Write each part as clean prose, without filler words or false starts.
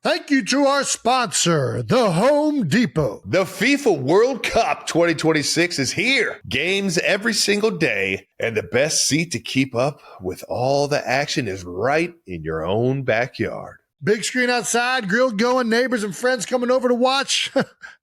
Thank you to our sponsor, the Home Depot. The FIFA World Cup 2026 is here. Games every single day, and the best seat to keep up with all the action is right in your own backyard. Big screen outside, grill going, neighbors and friends coming over to watch.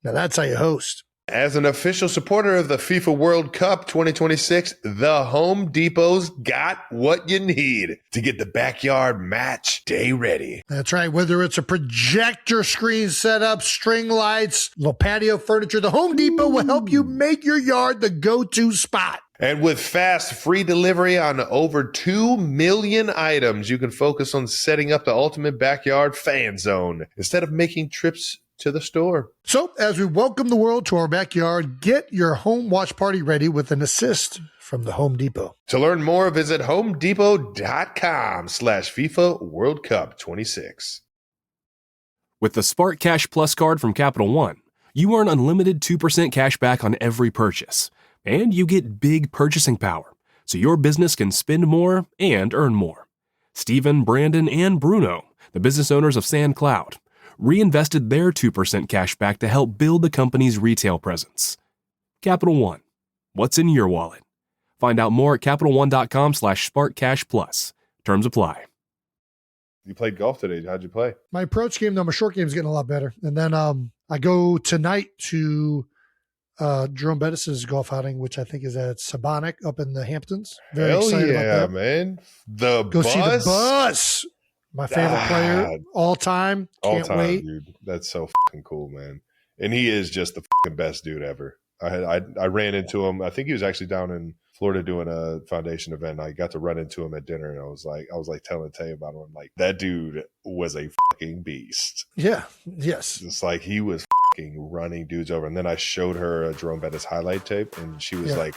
Now that's how you host. As an official supporter of the FIFA World Cup 2026, the Home Depot's got what you need to get the backyard match day ready. That's right. Whether it's a projector screen setup, string lights, little patio furniture, the Home Depot will help you make your yard the go-to spot. And with fast, free delivery on over 2 million items, you can focus on setting up the ultimate backyard fan zone instead of making trips to the store. So, as we welcome the world to our backyard, get your home watch party ready with an assist from the Home Depot. To learn more, visit homedepot.com/FIFA World Cup 26. With the Spark Cash Plus card from Capital One, you earn unlimited 2% cash back on every purchase. And you get big purchasing power, so your business can spend more and earn more. Stephen, Brandon, and Bruno, the business owners of SandCloud, reinvested their 2% cash back to help build the company's retail presence. Capital One, what's in your wallet? Find out more at CapitalOne.com/SparkCashPlus. Terms apply. You played golf today. How'd you play? My approach game, though, my short game is getting a lot better. And then I go tonight to Jerome Bettis' golf outing, which I think is at Sabonic up in the Hamptons. Very Hell excited yeah, about that. Man. Go see the Bus. My favorite player all time. Can't wait. Dude. That's so fucking cool, man. And he is just the fucking best dude ever. I ran into him. I think he was actually down in Florida doing a foundation event. I got to run into him at dinner, and I was like telling Tay about him. I'm like, that dude was a fucking beast. Yeah. Yes. It's like he was fucking running dudes over. And then I showed her a Jerome Bettis highlight tape, and she was like,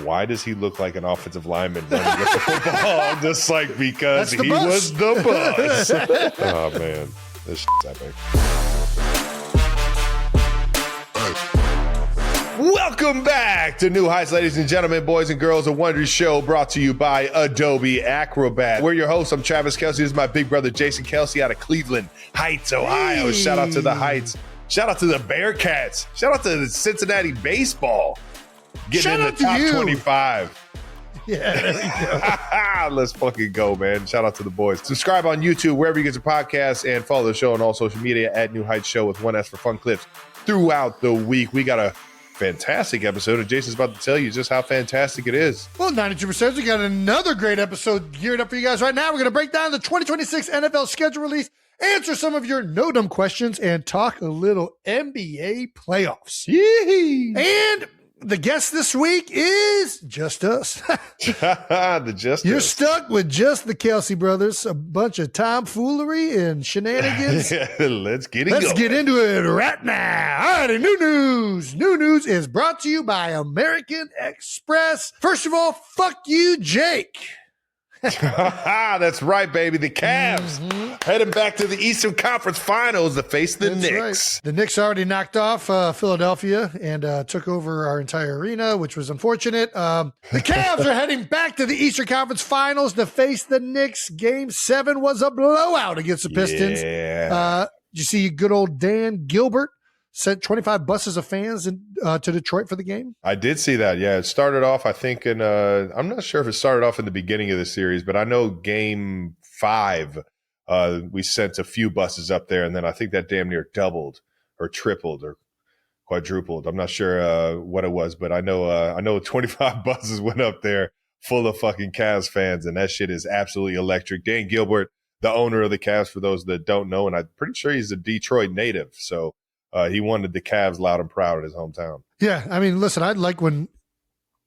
why does he look like an offensive lineman running with the football? I'm just like, because he was the Bus. Oh, man. This shit's epic. Welcome back to New Heights, ladies and gentlemen, boys and girls, a Wondery show brought to you by Adobe Acrobat. We're your hosts. I'm Travis Kelsey. This is my big brother, Jason Kelsey, out of Cleveland Heights, Ohio. Hey. Shout out to the Heights. Shout out to the Bearcats. Shout out to the Cincinnati baseball. Getting in the top 25. Yeah, there we go. Let's fucking go, man. Shout out to the boys. Subscribe on YouTube, wherever you get your podcasts, and follow the show on all social media at New Heights Show with 1S for fun clips throughout the week. We got a fantastic episode, and Jason's about to tell you just how fantastic it is. Well, 92%, we got another great episode geared up for you guys right now. We're going to break down the 2026 NFL schedule release, answer some of your no-dumb questions, and talk a little NBA playoffs. Yee! And the guest this week is just us. You're stuck with just the Kelsey brothers, a bunch of tomfoolery and shenanigans. Let's get into it right now. All righty, new news. New news is brought to you by American Express. First of all, fuck you, Jake. That's right, baby. The Cavs heading back to the Eastern Conference Finals to face the Knicks. Right. The Knicks already knocked off Philadelphia and took over our entire arena, which was unfortunate. The Cavs are heading back to the Eastern Conference Finals to face the Knicks. Game 7 was a blowout against the Pistons. Yeah. You see good old Dan Gilbert sent 25 buses of fans to Detroit for the game? I did see that. Yeah, it started off, I think, in I'm not sure if it started off in the beginning of the series, but I know game 5, we sent a few buses up there, and then I think that damn near doubled or tripled or quadrupled. I'm not sure what it was, but I know 25 buses went up there full of fucking Cavs fans, and that shit is absolutely electric. Dan Gilbert, the owner of the Cavs, for those that don't know, and I'm pretty sure he's a Detroit native, so he wanted the Cavs loud and proud in his hometown. Yeah, I mean, listen, I'd like when,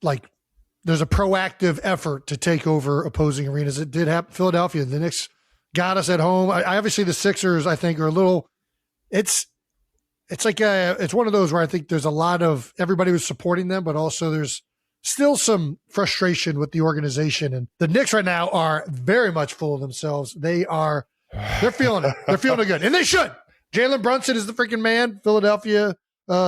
there's a proactive effort to take over opposing arenas. It did happen. Philadelphia, the Knicks got us at home. I obviously, the Sixers, I think, are a little. It's like it's one of those where I think there's a lot of everybody was supporting them, but also there's still some frustration with the organization. And the Knicks right now are very much full of themselves. They're feeling it. They're feeling it good, and they should. Jalen Brunson is the freaking man, Philadelphia's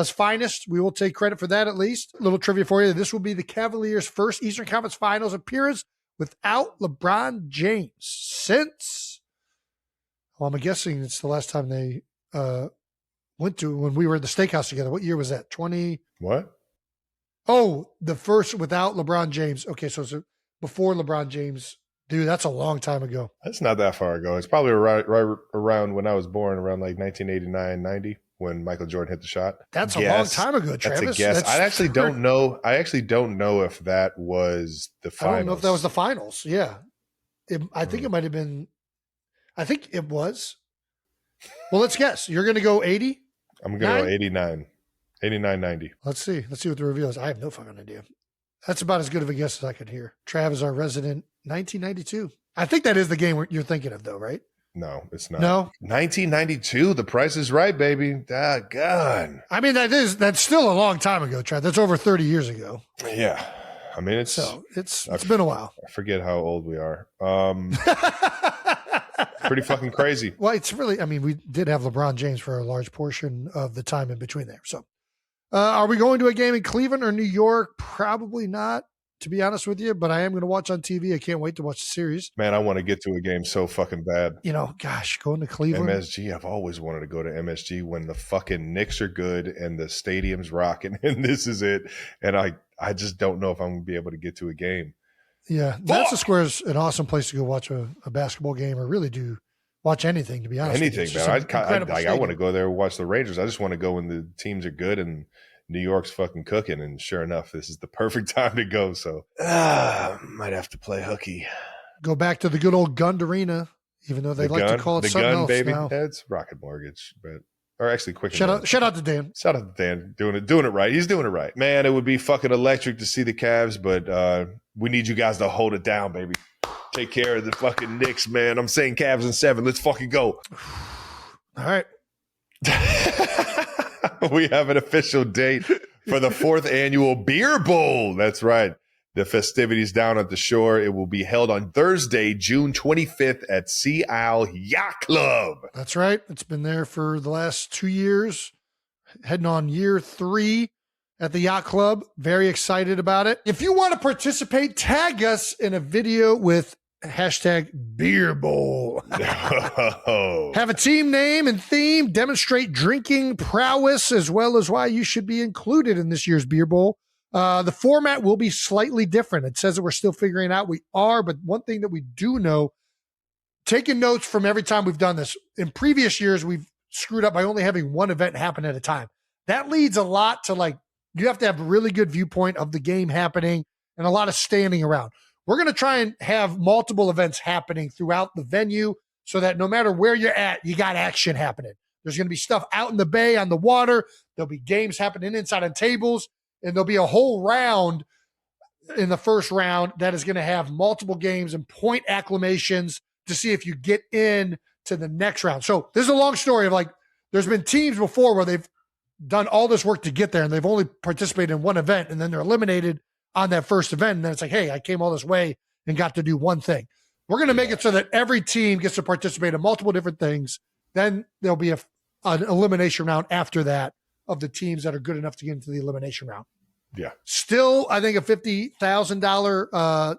finest. We will take credit for that at least. A little trivia for you. This will be the Cavaliers' first Eastern Conference Finals appearance without LeBron James since, Well, I'm guessing it's the last time they went to when we were at the steakhouse together. What year was that? 20? What? Oh, the first without LeBron James. Okay, so it's before LeBron James. Dude, that's a long time ago. That's not that far ago. It's probably right around when I was born, around like 1989, 90, when Michael Jordan hit the shot. That's a long time ago, Travis. That's a guess. I actually don't know. I actually don't know if that was the finals. I don't know if that was the finals. Yeah. I think it might have been. I think it was. Well, let's guess. You're going to go 80? I'm going to go 89. 89, 90. Let's see. Let's see what the reveal is. I have no fucking idea. That's about as good of a guess as I could hear. Trav is our resident 1992. I think that is the game you're thinking of, though, right? No, it's not. No? 1992. The Price is Right, baby. God. I mean, that's still a long time ago, Trav. That's over 30 years ago. Yeah. I mean, it's been a while. I forget how old we are. Pretty fucking crazy. Well, it's really, I mean, we did have LeBron James for a large portion of the time in between there. So, are we going to a game in Cleveland or New York? Probably not, to be honest with you, but I am going to watch on TV. I can't wait to watch the series. Man, I want to get to a game so fucking bad. You know, gosh, going to Cleveland. MSG, I've always wanted to go to MSG when the fucking Knicks are good and the stadium's rocking, and this is it. And I just don't know if I'm going to be able to get to a game. Yeah, Madison Square is an awesome place to go watch a basketball game or really do watch anything, to be honest. Anything, man. I want to go there and watch the Rangers. I just want to go when the teams are good and New York's fucking cooking. And sure enough, this is the perfect time to go. So might have to play hooky. Go back to the good old Gund Arena, even though they like to call it something else baby. now. It's Rocket Mortgage, but or actually quick. Shout out to Dan. Shout out to Dan, doing it right. He's doing it right, man. It would be fucking electric to see the Cavs, but we need you guys to hold it down, baby. Take care of the fucking Knicks, man. I'm saying Cavs in 7. Let's fucking go. All right. We have an official date for the 4th annual Beer Bowl. That's right. The festivities down at the shore. It will be held on Thursday, June 25th at Sea Isle Yacht Club. That's right. It's been there for the last 2 years, heading on year 3 at the Yacht Club. Very excited about it. If you want to participate, tag us in a video with hashtag Beer Bowl. Have a team name and theme, demonstrate drinking prowess, as well as why you should be included in this year's Beer Bowl. The format will be slightly different. It says that we're still figuring it out. We are, but one thing that we do know, taking notes from every time we've done this. In previous years, we've screwed up by only having one event happen at a time. That leads a lot to you have to have a really good viewpoint of the game happening and a lot of standing around. We're going to try and have multiple events happening throughout the venue so that no matter where you're at, you got action happening. There's going to be stuff out in the bay on the water. There'll be games happening inside on tables, and there'll be a whole round in the first round that is going to have multiple games and point acclamations to see if you get in to the next round. So this is a long story of there's been teams before where they've done all this work to get there and they've only participated in one event and then they're eliminated on that first event. And then it's hey, I came all this way and got to do one thing. We're going to make it so that every team gets to participate in multiple different things. Then there'll be an elimination round after that of the teams that are good enough to get into the elimination round. Yeah. Still, I think a $50,000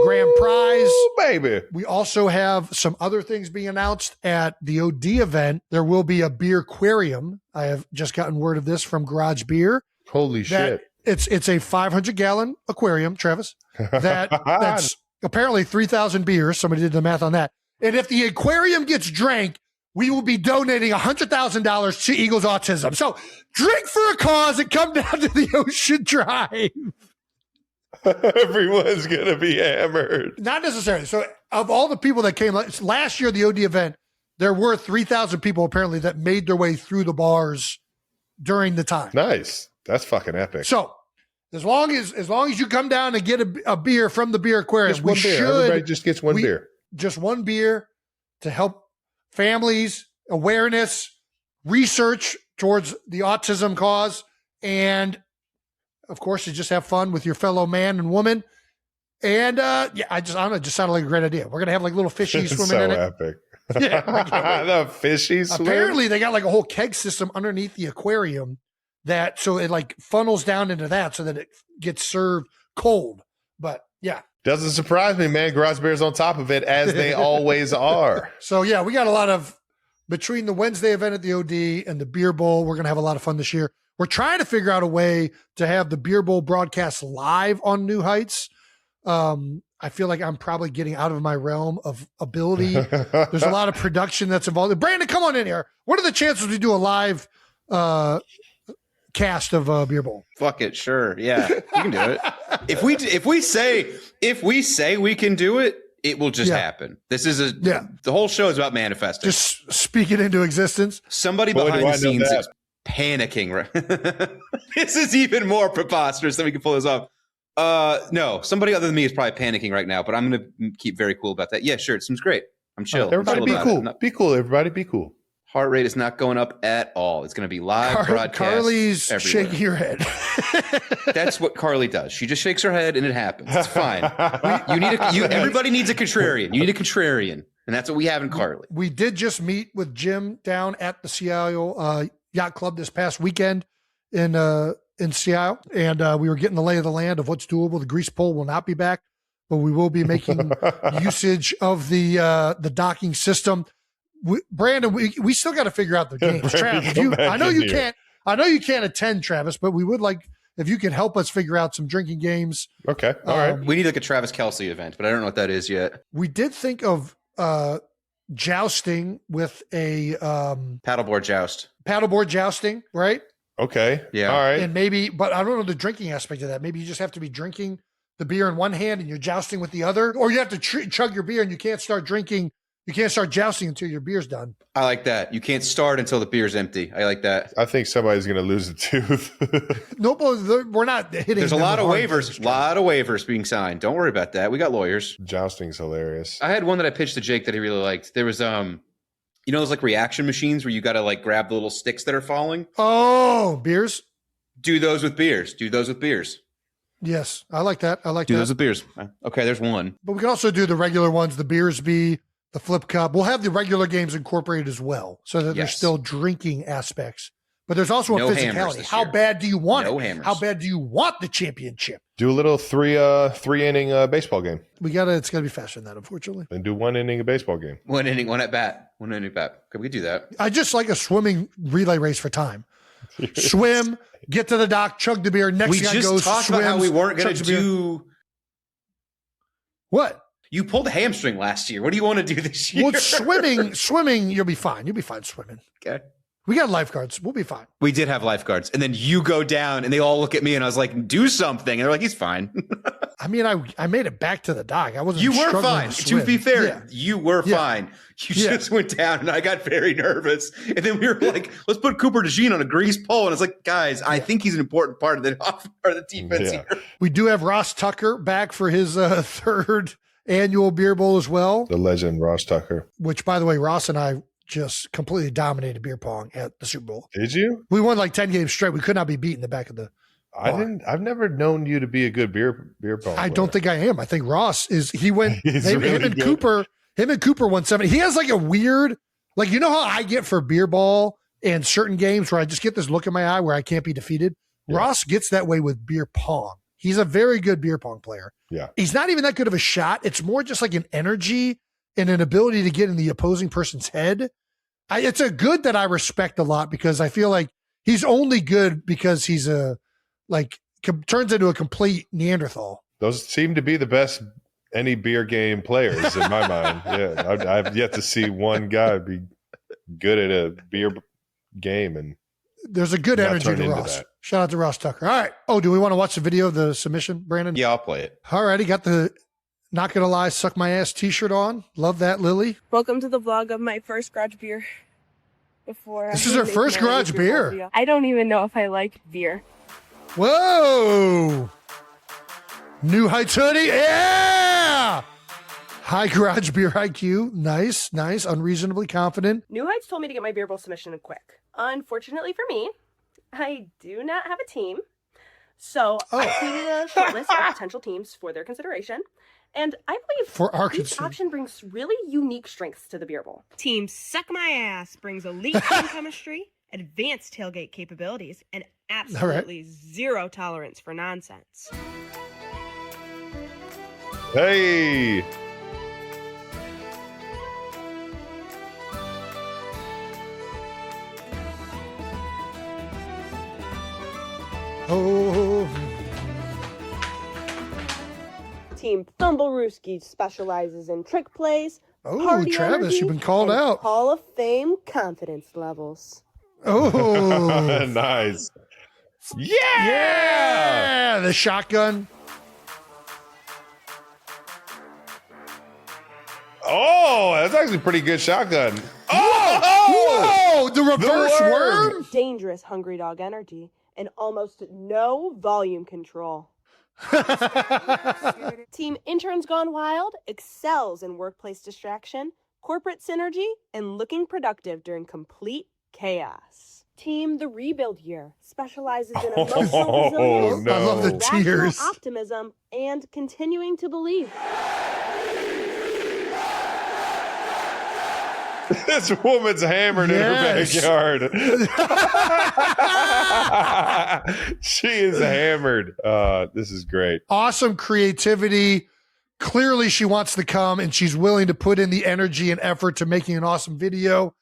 grand prize. Baby. We also have some other things being announced at the OD event. There will be a beer aquarium. I have just gotten word of this from Garage Beer. Holy shit. It's a 500-gallon aquarium, Travis, that's apparently 3,000 beers. Somebody did the math on that. And if the aquarium gets drank, we will be donating $100,000 to Eagles Autism. So drink for a cause and come down to the Ocean Drive. Everyone's going to be hammered. Not necessarily. So of all the people that came last year, the OD event, there were 3,000 people apparently that made their way through the bars during the time. Nice. That's fucking epic. So as long as you come down and get a beer from the beer aquarium, just one beer. Everybody just gets one beer. Just one beer to help families, awareness, research towards the autism cause, and of course, you just have fun with your fellow man and woman. And I don't know, it just sounded like a great idea. We're gonna have little fishies swimming in it. Epic. Yeah, the fishies. Apparently, they got a whole keg system underneath the aquarium so it funnels down into that so that it gets served cold. But yeah, Doesn't surprise me, man. Garage Bear's on top of it, as they always are. So, yeah, we got a lot of, between the Wednesday event at the OD and the Beer Bowl, we're going to have a lot of fun this year. We're trying to figure out a way to have the Beer Bowl broadcast live on New Heights. I feel like I'm probably getting out of my realm of ability. There's a lot of production that's involved. Brandon, come on in here. What are the chances we do a live cast of Beer Bowl? Fuck it, sure, yeah, we can do it. If we say we can do it, it will just happen. This is the whole show is about manifesting. Just speak it into existence. Somebody behind the scenes is panicking. This is even more preposterous than we can pull this off. No, somebody other than me is probably panicking right now, but I'm going to keep very cool about that. Yeah, sure, it seems great. I'm chill. Everybody be cool. Be cool, everybody. Be cool. Heart rate is not going up at all. It's going to be live broadcast. Carly's everywhere. shaking her head. That's what Carly does. She just shakes her head and it happens. It's fine. Everybody needs a contrarian. You need a contrarian, and that's what we have in Carly. We did just meet with Jim down at the Seattle Yacht Club this past weekend in Seattle, and we were getting the lay of the land of what's doable. The grease pole will not be back, but we will be making usage of the docking system. Brandon, we still got to figure out the games. Travis, I know you can't attend, Travis, but we would like if you could help us figure out some drinking games. Okay, all right. We need like a Travis Kelce event, but I don't know what that is yet. We did think of jousting with a paddleboard jousting, right? Okay, yeah, all right. And maybe, but I don't know the drinking aspect of that. Maybe you just have to be drinking the beer in one hand and you're jousting with the other, or you have to chug your beer and you can't start drinking. You can't start jousting until your beer's done. I like that. You can't start until the beer's empty. I like that. I think somebody's going to lose a tooth. No, we're not hitting. There's a lot of waivers. A lot of waivers being signed. Don't worry about that. We got lawyers. Jousting's hilarious. I had one that I pitched to Jake that he really liked. There was those like reaction machines where you got to like grab the little sticks that are falling. Oh, beers. Do those with beers. Yes, I like that. Do those with beers. Okay, there's one. But we can also do the regular ones. The beers be. The flip cup. We'll have the regular games incorporated as well, so that there's still drinking aspects. But there's also a physicality. How bad do you want it? Hammers. How bad do you want the championship? Do a little three inning baseball game. It's gotta be faster than that, unfortunately. And do 1 inning a baseball game. 1 inning, 1 at bat. 1 inning bat. Okay, we could do that. I just like a swimming relay race for time. Swim, get to the dock, chug the beer. Next guy goes. We just talked about how we weren't going to do. What? You pulled a hamstring last year. What do you want to do this year? Well, swimming, you'll be fine. You'll be fine swimming. Okay. We got lifeguards. We'll be fine. We did have lifeguards. And then you go down and they all look at me and I was like, do something. And they're like, he's fine. I mean, I made it back to the dock. I wasn't. You were fine. To be fair, yeah. You were fine. You just went down and I got very nervous. And then we were like, let's put Cooper DeJean on a grease pole. And it's like, guys, I think he's an important part of the defense here. We do have Ross Tucker back for his third annual Beer Bowl as well. The legend, Ross Tucker. Which, by the way, Ross and I just completely dominated beer pong at the Super Bowl. Did you? We won like 10 games straight. We could not be beat in the back of the bar. I've never known you to be a good beer pong player. I don't think I am. I think Ross is. He went. him really and good. Him and Cooper won 70. He has like a weird, like, you know how I get for beer ball and certain games where I just get this look in my eye where I can't be defeated. Yeah. Ross gets that way with beer pong. He's a very good beer pong player. Yeah. He's not even that good of a shot. It's more just like an energy and an ability to get in the opposing person's head. It's a good that I respect a lot because I feel like he's only good because he's turns into a complete Neanderthal. Those seem to be the best any beer game players in my mind. Yeah. I've yet to see one guy be good at a beer game and there's a good energy to Ross. That. Shout out to Ross Tucker. All right. Oh, do we want to watch the video of the submission, Brandon? Yeah, I'll play it. All righty. Got the Not Gonna Lie, Suck My Ass t-shirt on. Love that, Lily. Welcome to the vlog of my first garage beer. This is her first garage beer. I don't even know if I like beer. Whoa. New Heights hoodie. Yeah. High garage beer IQ. Nice. Unreasonably confident. New Heights told me to get my beer bowl submission in quick. Unfortunately for me, I do not have a team. So I tweeted a short list of potential teams for their consideration. And I believe each option brings really unique strengths to the beer bowl. Team Suck My Ass brings elite team chemistry, advanced tailgate capabilities, and absolutely zero tolerance for nonsense. Hey. Oh, Team Thumblerooski specializes in trick plays, oh, party Travis, energy, you've been called and out. Hall of Fame confidence levels. Oh, Nice. yeah, the shotgun. Oh, that's actually a pretty good shotgun. Oh, Whoa, the reverse The worm. Dangerous hungry dog energy and almost no volume control. Team Interns Gone Wild excels in workplace distraction, corporate synergy, and looking productive during complete chaos. Team The Rebuild Year specializes in emotional resilience, no. I love the rational tears. optimism, and continuing to believe. This woman's hammered Yes. in her backyard. She is hammered. This is great. Awesome creativity. Clearly, she wants to come and she's willing to put in the energy and effort to making an awesome video.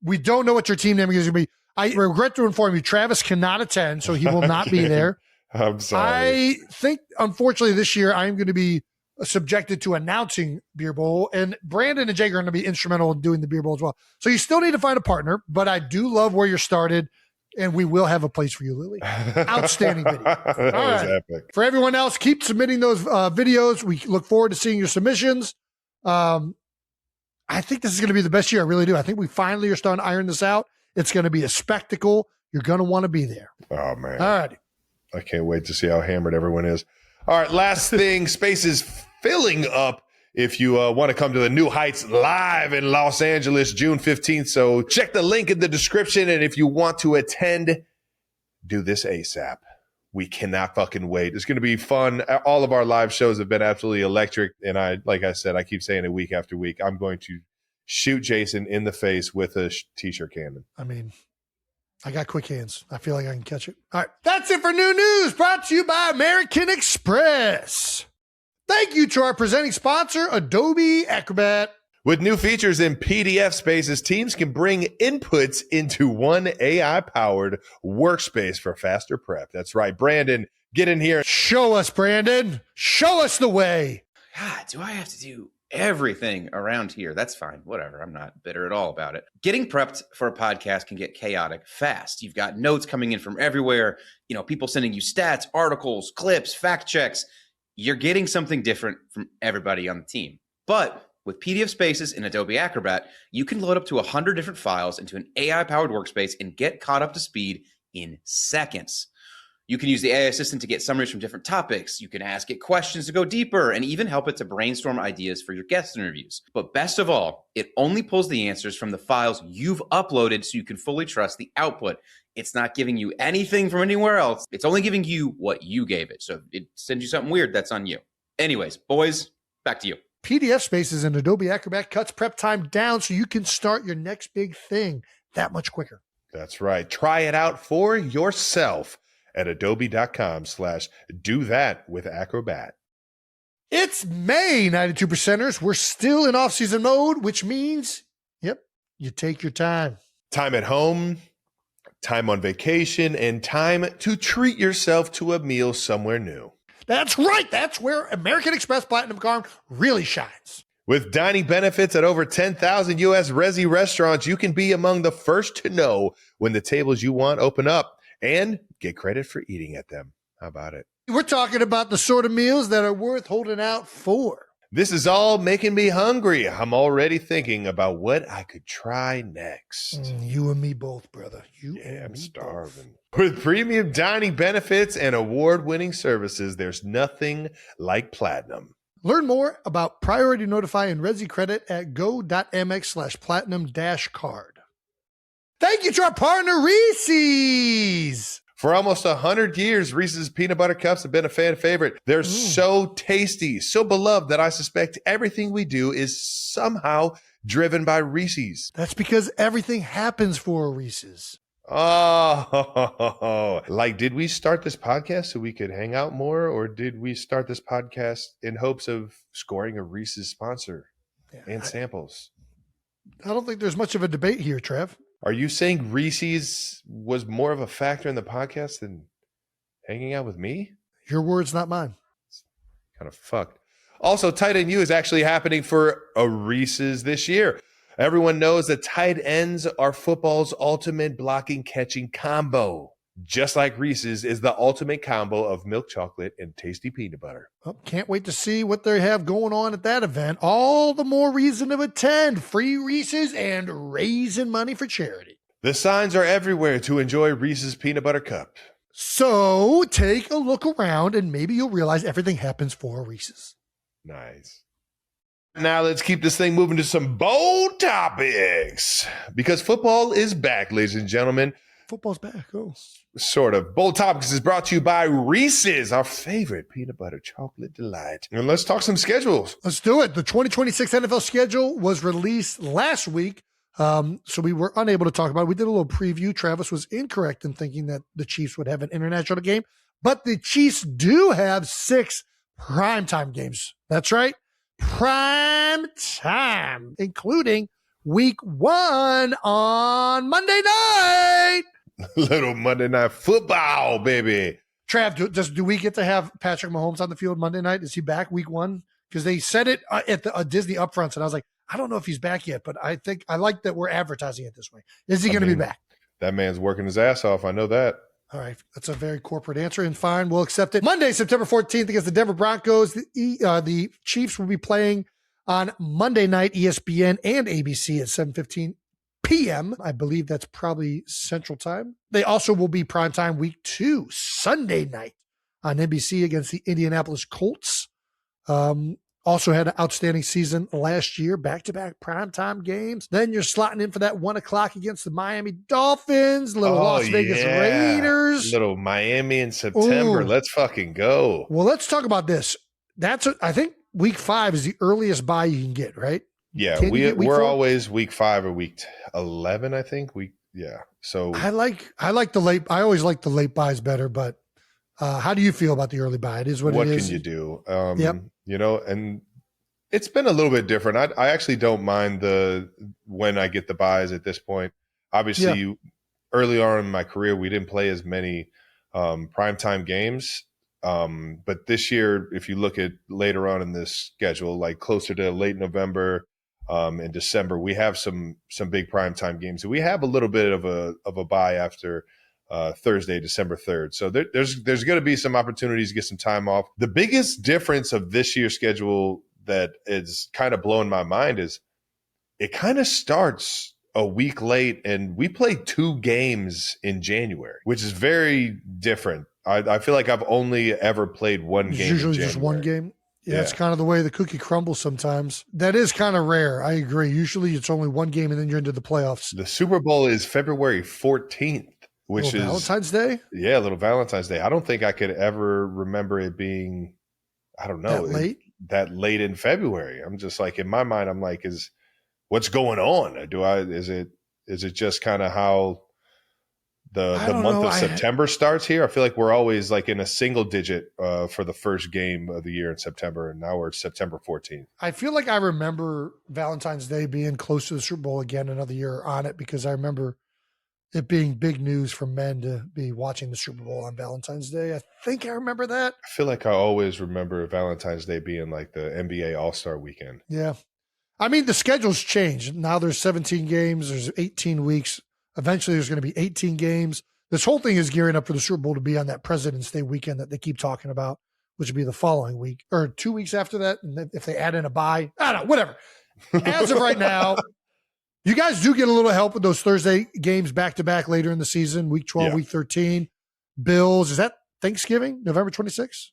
We don't know what your team name is going to be. I regret to inform you, Travis cannot attend, so he will not be there. I'm sorry. I think, unfortunately, this year I am going to be subjected to announcing Beer Bowl, and Brandon and Jake are going to be instrumental in doing the Beer Bowl as well. So you still need to find a partner, but I do love where you're started, and we will have a place for you, Lily. Outstanding video. That All was right. epic. For everyone else, keep submitting those videos. We look forward to seeing your submissions. I think this is going to be the best year. I really do. I think we finally are starting to iron this out. It's going to be a spectacle. You're going to want to be there. Oh, man. All right. I can't wait to see how hammered everyone is. All right, last thing, space is filling up if you want to come to the New Heights live in Los Angeles, June 15th. So check the link in the description. And if you want to attend, do this ASAP. We cannot fucking wait. It's going to be fun. All of our live shows have been absolutely electric. And like I said, I keep saying it week after week. I'm going to shoot Jason in the face with a t-shirt cannon. I mean, I got quick hands. I feel like I can catch it. All right. That's it for new news, brought to you by American Express. Thank you to our presenting sponsor, Adobe Acrobat. With new features in PDF spaces, teams can bring inputs into one AI-powered workspace for faster prep. That's right. Brandon, get in here. Show us, Brandon. Show us the way. God, do I have to do everything around here? That's fine. Whatever. I'm not bitter at all about it. Getting prepped for a podcast can get chaotic fast. You've got notes coming in from everywhere. People sending you stats, articles, clips, fact checks. You're getting something different from everybody on the team. But with PDF Spaces in Adobe Acrobat, you can load up to 100 different files into an AI-powered workspace and get caught up to speed in seconds. You can use the AI assistant to get summaries from different topics. You can ask it questions to go deeper and even help it to brainstorm ideas for your guest interviews. But best of all, it only pulls the answers from the files you've uploaded so you can fully trust the output. It's not giving you anything from anywhere else. It's only giving you what you gave it. So if it sends you something weird, that's on you. Anyways, boys, back to you. PDF Spaces in Adobe Acrobat cuts prep time down so you can start your next big thing that much quicker. That's right. Try it out for yourself at adobe.com/do that with Acrobat. It's May, 92%ers. We're still in off-season mode, which means, you take your time. Time at home, time on vacation, and time to treat yourself to a meal somewhere new. That's right. That's where American Express Platinum Card really shines. With dining benefits at over 10,000 U.S. Resi restaurants, you can be among the first to know when the tables you want open up and get credit for eating at them. How about it? We're talking about the sort of meals that are worth holding out for. This is all making me hungry. I'm already thinking about what I could try next. You and me both, brother. I'm starving. With premium dining benefits and award-winning services, there's nothing like Platinum. Learn more about Priority Notify and Resi Credit at go.mx/platinum-card. Thank you to our partner, Reese'S. For almost 100 years, Reese's Peanut Butter Cups have been a fan favorite. They're so tasty, so beloved that I suspect everything we do is somehow driven by Reese's. That's because everything happens for a Reese's. Oh, like, did we start this podcast so we could hang out more, or did we start this podcast in hopes of scoring a Reese's sponsor and samples? I don't think there's much of a debate here, Trev. Are you saying Reese's was more of a factor in the podcast than hanging out with me? Your words, not mine. Kind of fucked. Also, tight end U is actually happening for a Reese's this year. Everyone knows that tight ends are football's ultimate blocking catching combo. Just like Reese's is the ultimate combo of milk chocolate and tasty peanut butter. Well, can't wait to see what they have going on at that event. All the more reason to attend. Free Reese's and raising money for charity. The signs are everywhere to enjoy Reese's Peanut Butter Cup. So take a look around and maybe you'll realize everything happens for Reese's. Nice. Now let's keep this thing moving to some bold topics, because football is back, ladies and gentlemen. Football's back. Oh, sort of. Bold Topics is brought to you by Reese's, our favorite peanut butter chocolate delight. And let's talk some schedules. Let's do it. The 2026 NFL schedule was released last week, so we were unable to talk about it. We did a little preview. Travis was incorrect in thinking that the Chiefs would have an international game, but the Chiefs do have 6 primetime games. That's right. Prime time, including week 1 on Monday night. Little Monday Night Football, baby. Trav, do we get to have Patrick Mahomes on the field Monday night? Is he back week 1? Because they said it at the Disney upfronts, and I was like, I don't know if he's back yet, but I like that we're advertising it this way. Is he going to be back? That man's working his ass off. I know that. All right. That's a very corporate answer, and fine. We'll accept it. Monday, September 14th against the Denver Broncos. The Chiefs will be playing on Monday night, ESPN and ABC at 7:15 p.m. I believe that's probably Central Time. They also will be primetime week 2, Sunday night on NBC against the Indianapolis Colts. Also had an outstanding season last year, back-to-back primetime games. Then you're slotting in for that 1 o'clock against the Miami Dolphins, little Las Vegas Raiders. Little Miami in September. Ooh. Let's fucking go. Well, let's talk about this. I think week 5 is the earliest bye you can get, right? Yeah, we're always week 5 or week 11, I think. So I like the late. I always like the late buys better, but how do you feel about the early buy? It is what it is. What can you do? Yep. You know, and it's been a little bit different. I actually don't mind when I get the buys at this point. Obviously, early on in my career, we didn't play as many primetime games. But this year, if you look at later on in this schedule, like closer to late November and December, we have some big primetime games. We have a little bit of a bye after Thursday, December 3rd. So there's going to be some opportunities to get some time off. The biggest difference of this year's schedule that is kind of blowing my mind is it kind of starts a week late, and we play 2 games in January, which is very different. I feel like I've only ever played 1 game. Usually just 1 game. Yeah, it's kind of the way the cookie crumbles sometimes. That is kind of rare. I agree. Usually it's only 1 game and then you're into the playoffs. The Super Bowl is February 14th. Which is Valentine's Day? Yeah, a little Valentine's Day. I don't think I could ever remember it being, I don't know, that late in February. I'm just like, in my mind, I'm like, what's going on? Is it just kind of how the month of September starts here? I feel like we're always like in a single digit for the first game of the year in September, and now we're September 14th. I feel like I remember Valentine's Day being close to the Super Bowl again another year on it, because I remember it being big news for men to be watching the Super Bowl on Valentine's Day. I think I remember that. I feel like I always remember Valentine's Day being like the NBA All-Star weekend. Yeah. I mean, the schedule's changed. Now there's 17 games. There's 18 weeks. Eventually there's going to be 18 games. This whole thing is gearing up for the Super Bowl to be on that President's Day weekend that they keep talking about, which would be the following week or 2 weeks after that. And if they add in a bye, I don't know, whatever. As of right now, you guys do get a little help with those Thursday games back-to-back later in the season, week 12, week 13. Bills, is that Thanksgiving, November 26th?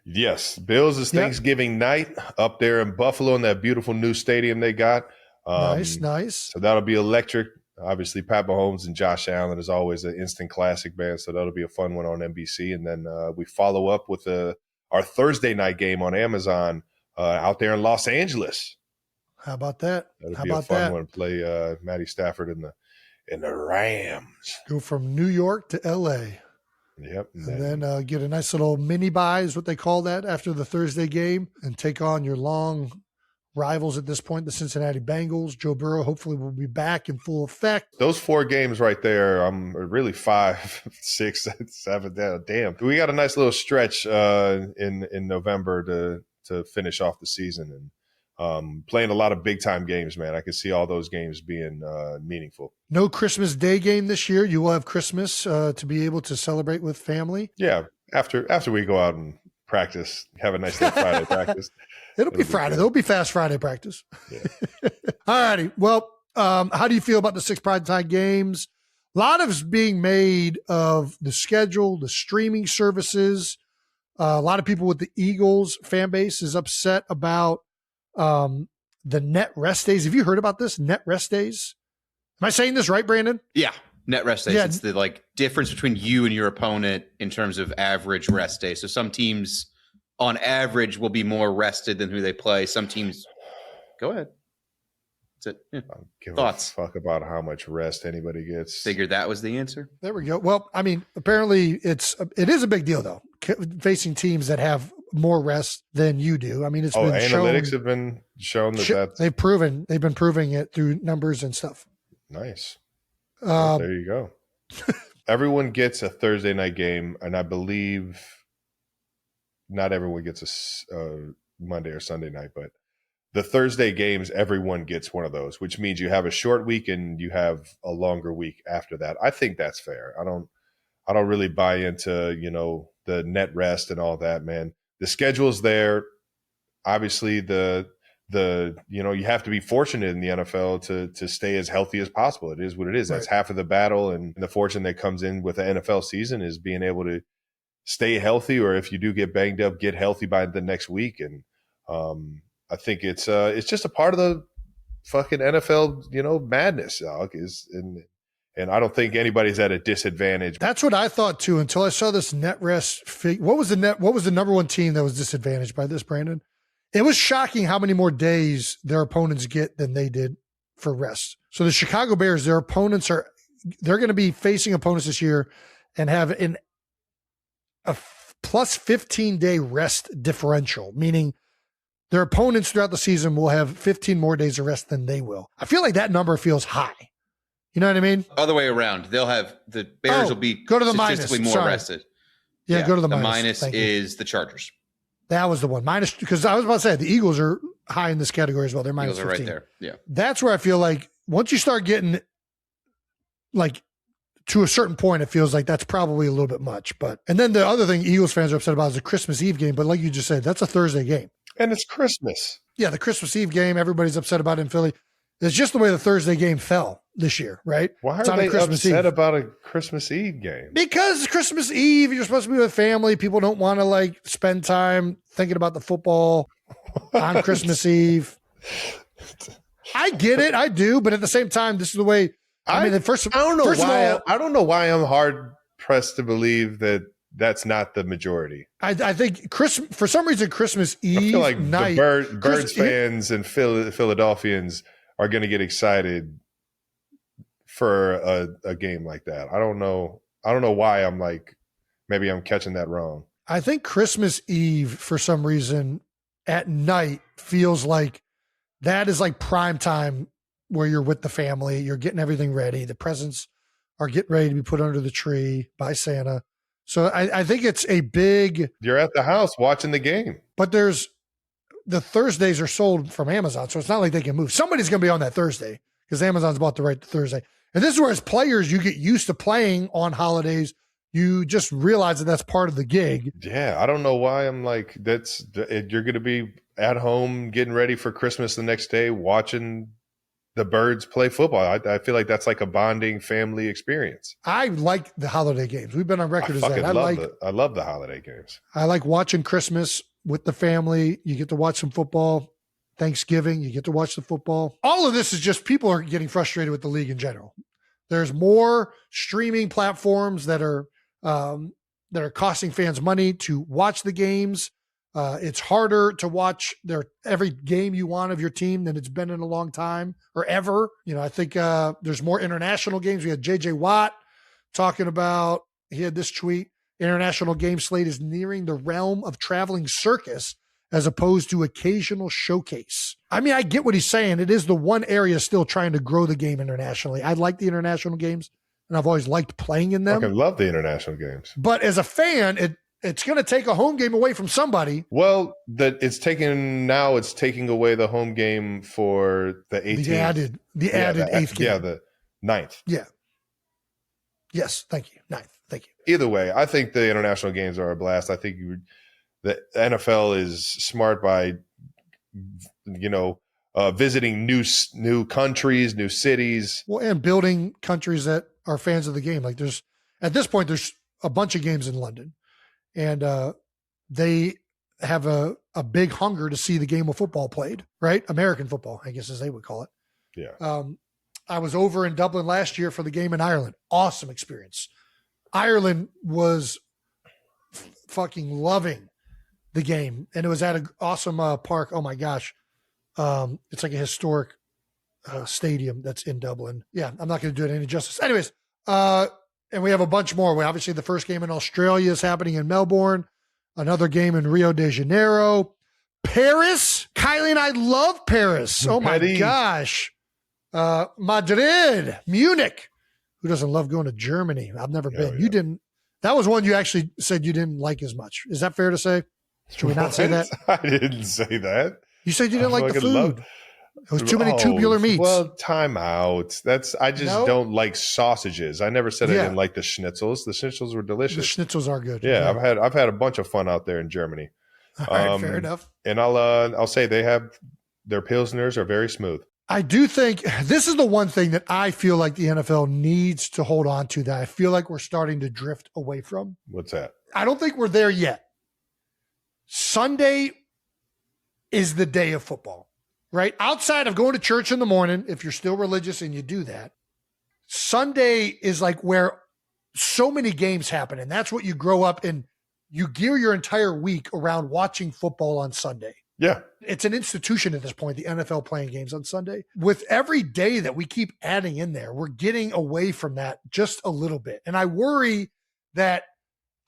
Yes. Bills is Thanksgiving night up there in Buffalo in that beautiful new stadium they got. Nice. So that'll be electric. Obviously, Pat Mahomes and Josh Allen is always an instant classic, man. So that'll be a fun one on NBC. And then we follow up with our Thursday night game on Amazon out there in Los Angeles. How about that? That'll be a fun one. Play Matty Stafford and the Rams. Go from New York to LA. Yep. And then get a nice little mini bye is what they call that after the Thursday game, and take on your long rivals at this point, the Cincinnati Bengals. Joe Burrow hopefully will be back in full effect. Those 4 games right there, really 5, 6, 7. Damn. We got a nice little stretch in November to finish off the season, and playing a lot of big time games, man. I can see all those games being meaningful. No Christmas Day game this year. You will have Christmas to be able to celebrate with family. Yeah, after we go out and practice, have a nice little Friday practice. It'll be Friday. There'll be fast Friday practice. Yeah. All righty. Well, how do you feel about the 6 primetime games? A lot of it's being made of the schedule, the streaming services. A lot of people with the Eagles fan base is upset about the net rest days. Have you heard about this? Net rest days? Am I saying this right, Brandon? Yeah. Net rest days. Yeah. It's the difference between you and your opponent in terms of average rest days. So some teams on average will be more rested than who they play. Some teams go ahead. That's it. Yeah. I don't give Thoughts? a fuck about how much rest anybody gets. Figured that was the answer. There we go. Well, I mean, apparently it is a big deal though, facing teams that have more rest than you do. I mean, it's been analytics shown, have been shown that they've been proving it through numbers and stuff. Nice. There you go. Everyone gets a Thursday night game, and I believe not everyone gets a Monday or Sunday night, but the Thursday games, everyone gets one of those, which means you have a short week and you have a longer week after that. I think that's fair. I don't really buy into, the net rest and all that, man. The schedule's there. Obviously you have to be fortunate in the NFL to stay as healthy as possible. It is what it is. Right. That's half of the battle. And the fortune that comes in with the NFL season is being able to stay healthy, or if you do get banged up, get healthy by the next week. And I think it's just a part of the fucking NFL, madness, dog. And I don't think anybody's at a disadvantage. That's what I thought too, until I saw this net rest. What was the number one team that was disadvantaged by this, Brandon? It was shocking how many more days their opponents get than they did for rest. So the Chicago Bears, they're going to be facing opponents this year and have a plus 15-day rest differential, meaning their opponents throughout the season will have 15 more days of rest than they will. I feel like that number feels high. You know what I mean? Other way around. The Bears will be go to the statistically minus. more rested. Yeah, go to the minus. minus. The minus is the Chargers. That was the one. Minus, because I was about to say the Eagles are high in this category as well. They're minus 15. Eagles are right there. Yeah. That's where I feel like once you start getting to a certain point, it feels like that's probably a little bit much. And then the other thing Eagles fans are upset about is the Christmas Eve game. But like you just said, that's a Thursday game. And it's Christmas. Yeah, the Christmas Eve game, everybody's upset about it in Philly. It's just the way the Thursday game fell this year, right? Why are they upset about a Christmas Eve game? Because Christmas Eve, you're supposed to be with family. People don't want to spend time thinking about the football on Christmas Eve. I get it. I do. But at the same time, this is the way. I don't know why I'm hard pressed to believe that that's not the majority. I think for some reason, Christmas Eve I feel like night, the Birds fans and Philadelphians are going to get excited for a game like that. I don't know why maybe I'm catching that wrong. I think Christmas Eve, for some reason, at night feels like that is like prime time where you're with the family, you're getting everything ready. The presents are getting ready to be put under the tree by Santa. So I think it's a big... You're at the house watching the game. But the Thursdays are sold from Amazon, so it's not like they can move. Somebody's going to be on that Thursday because Amazon's bought the right to Thursday. And this is where, as players, you get used to playing on holidays. You just realize that that's part of the gig. Yeah, I don't know why I'm like, you're going to be at home getting ready for Christmas the next day watching the Birds play football. I feel like that's like a bonding family experience. I like the holiday games. We've been on record as that. I love the holiday games. I like watching Christmas with the family. You get to watch some football. Thanksgiving, you get to watch the football. All of this is just people are getting frustrated with the league in general. There's more streaming platforms that are costing fans money to watch the games. It's harder to watch every game you want of your team than it's been in a long time or ever. I think there's more international games. We had JJ Watt talking about, he had this tweet, international game slate is nearing the realm of traveling circus as opposed to occasional showcase. I mean, I get what he's saying. It is the one area still trying to grow the game internationally. I like the international games, and I've always liked playing in them. I love the international games. But as a fan, it's going to take a home game away from somebody. Well, it's taking away the home game for the 18th. The added eighth game. Yeah, the 9th. Yeah. Yes, thank you. 9th. Thank you. Either way, I think the international games are a blast. I think the NFL is smart by, visiting new countries, new cities. Well, and building countries that are fans of the game. Like at this point, there's a bunch of games in London, and they have a big hunger to see the game of football played, right? American football, I guess, as they would call it. Yeah. I was over in Dublin last year for the game in Ireland. Awesome experience. Ireland was fucking loving the game, and it was at an awesome park. Oh my gosh. It's like a historic stadium that's in Dublin. Yeah, I'm not going to do it any justice. Anyways, and we have a bunch more. Obviously, the first game in Australia is happening in Melbourne. Another game in Rio de Janeiro. Paris. Kylie and I love Paris. Oh my gosh. Madrid. Munich. Who doesn't love going to Germany? I've never been. Yeah. You didn't. That was one you actually said you didn't like as much. Is that fair to say? Should we not say that? I didn't say that. You said you didn't like the food. It was too many tubular meats. Well, time out. I just don't like sausages. I never said I didn't like the schnitzels. The schnitzels were delicious. The schnitzels are good. Yeah, I've had a bunch of fun out there in Germany. All right, fair enough. And I'll say their pilsners are very smooth. I do think this is the one thing that I feel like the NFL needs to hold on to that I feel like we're starting to drift away from. What's that? I don't think we're there yet. Sunday is the day of football, right? Outside of going to church in the morning, if you're still religious and you do that, Sunday is like where so many games happen. And that's what you grow up and you gear your entire week around watching football on Sunday. Yeah. It's an institution at this point, the NFL playing games on Sunday. With every day that we keep adding in there, we're getting away from that just a little bit. And I worry that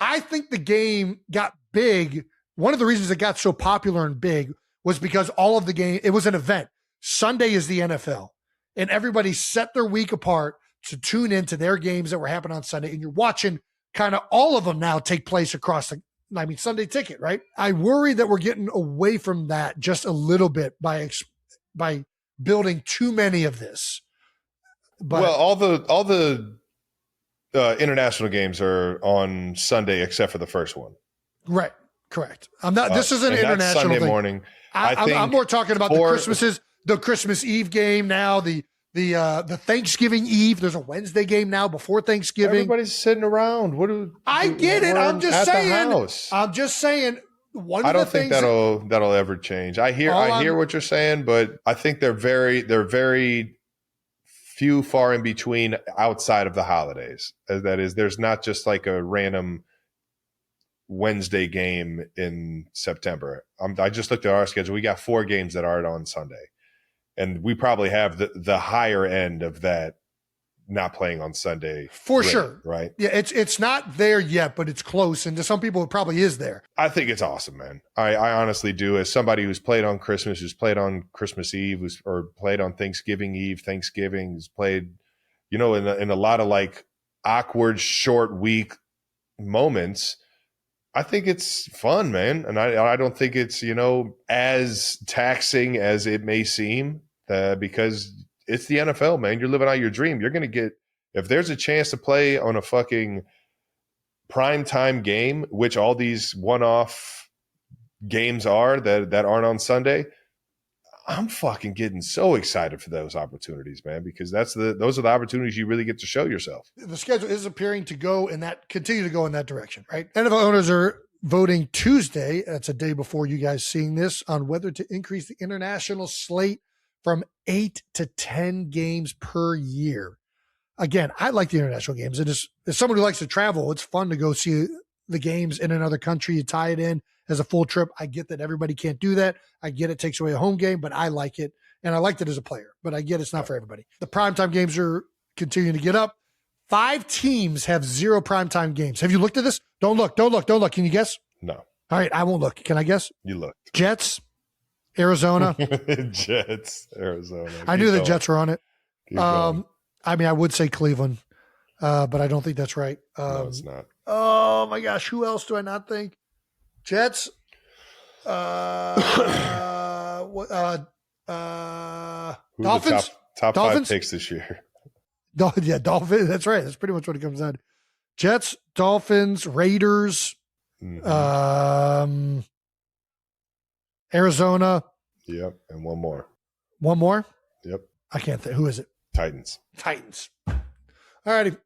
I think the game got big. One of the reasons it got so popular and big was because all of the game, it was an event. Sunday is the NFL. And everybody set their week apart to tune into their games that were happening on Sunday. And you're watching kind of all of them now take place across Sunday Ticket, right? I worry that we're getting away from that just a little bit by building too many of this. But well, all the international games are on Sunday except for the first one. Right. Correct. I'm not. This is an international Sunday thing. Morning. I'm more talking about the Christmas Eve game now. The Thanksgiving Eve. There's a Wednesday game now before Thanksgiving. Everybody's sitting around. I get it. I'm just saying. I don't think that'll ever change. I hear what you're saying, but I think they're very few far in between outside of the holidays. That is, there's not just like a random Wednesday game in September. I just looked at our schedule. We got 4 games that aren't on Sunday. And we probably have the higher end of that not playing on Sunday. For sure. Right? Yeah, it's not there yet, but it's close. And to some people, it probably is there. I think it's awesome, man. I honestly do. As somebody who's played on Christmas, who's played on Christmas Eve, or played on Thanksgiving Eve, who's played, in a lot of like awkward short week moments, I think it's fun, man. And I don't think it's, as taxing as it may seem, because it's the NFL, man. You're living out your dream. You're going to get, if there's a chance to play on a fucking primetime game, which all these one-off games are that aren't on Sunday, I'm fucking getting so excited for those opportunities, man, because those are the opportunities you really get to show yourself. The schedule is appearing to continue to go in that direction, right? NFL owners are voting Tuesday, that's a day before you guys seeing this, on whether to increase the international slate from 8 to 10 games per year. Again, I like the international games. And as someone who likes to travel, it's fun to go see the games in another country. You tie it in as a full trip. I get that everybody can't do that. I get it takes away a home game, but I like it. And I liked it as a player, but I get it's not for everybody. The primetime games are continuing to get up. 5 teams have 0 primetime games. Have you looked at this? Don't look. Can you guess? No. All right, I won't look. Can I guess? You looked. Jets, Arizona. Jets, Arizona. I knew the going. Jets were on it. Keep going. I mean, I would say Cleveland, but I don't think that's right. No, it's not. Oh my gosh, who else do I not think? Jets. Who Dolphins. The top Dolphins? 5 picks this year. Yeah, Dolphins. That's right. That's pretty much what it comes down to. Jets, Dolphins, Raiders, Arizona. Yep, and one more. One more? Yep. I can't think. Who is it? Titans. All righty.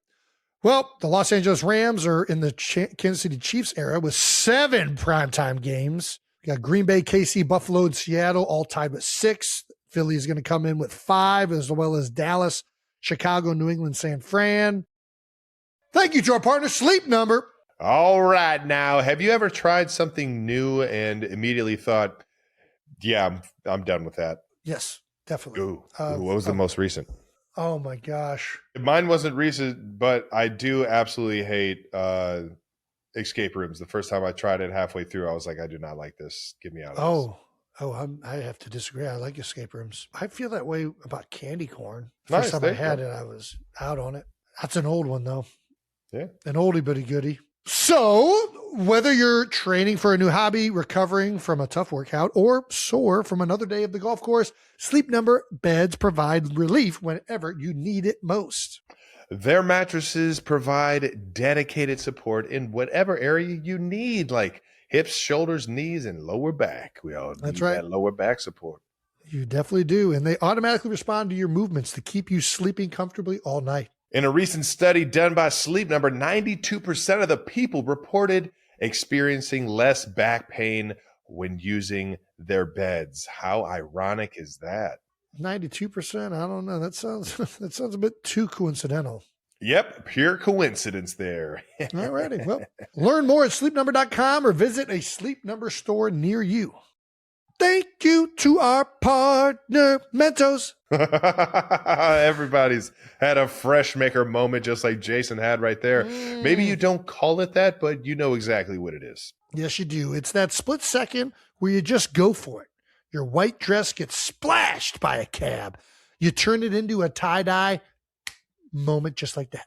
Well, the Los Angeles Rams are in the Kansas City Chiefs era with 7 primetime games. We got Green Bay, KC, Buffalo, and Seattle all tied with 6. Philly is going to come in with 5, as well as Dallas, Chicago, New England, San Fran. Thank you to our partner, Sleep Number. All right. Now, have you ever tried something new and immediately thought, yeah, I'm done with that? Yes, definitely. Ooh, what was the most recent? Oh, my gosh. Mine wasn't recent, but I do absolutely hate escape rooms. The first time I tried it halfway through, I was like, I do not like this. Get me out of this. I have to disagree. I like escape rooms. I feel that way about candy corn. Nice, First time I had it, I was out on it. That's an old one, though. Yeah. An oldie but a goodie. So, whether you're training for a new hobby, recovering from a tough workout, or sore from another day of the golf course, Sleep Number beds provide relief whenever you need it most. Their mattresses provide dedicated support in whatever area you need, like hips, shoulders, knees, and lower back. We all need that lower back support. You definitely do. And they automatically respond to your movements to keep you sleeping comfortably all night. In a recent study done by Sleep Number, 92% of the people reported experiencing less back pain when using their beds. How ironic is that? 92%? I don't know. That sounds a bit too coincidental. Yep, pure coincidence there. All righty. Well, learn more at sleepnumber.com or visit a Sleep Number store near you. Thank you to our partner, Mentos. Everybody's had a fresh maker moment just like Jason had right there. Maybe you don't call it that, but you know exactly what it is. Yes, you do. It's that split second where you just go for it. Your white dress gets splashed by a cab. You turn it into a tie-dye moment just like that.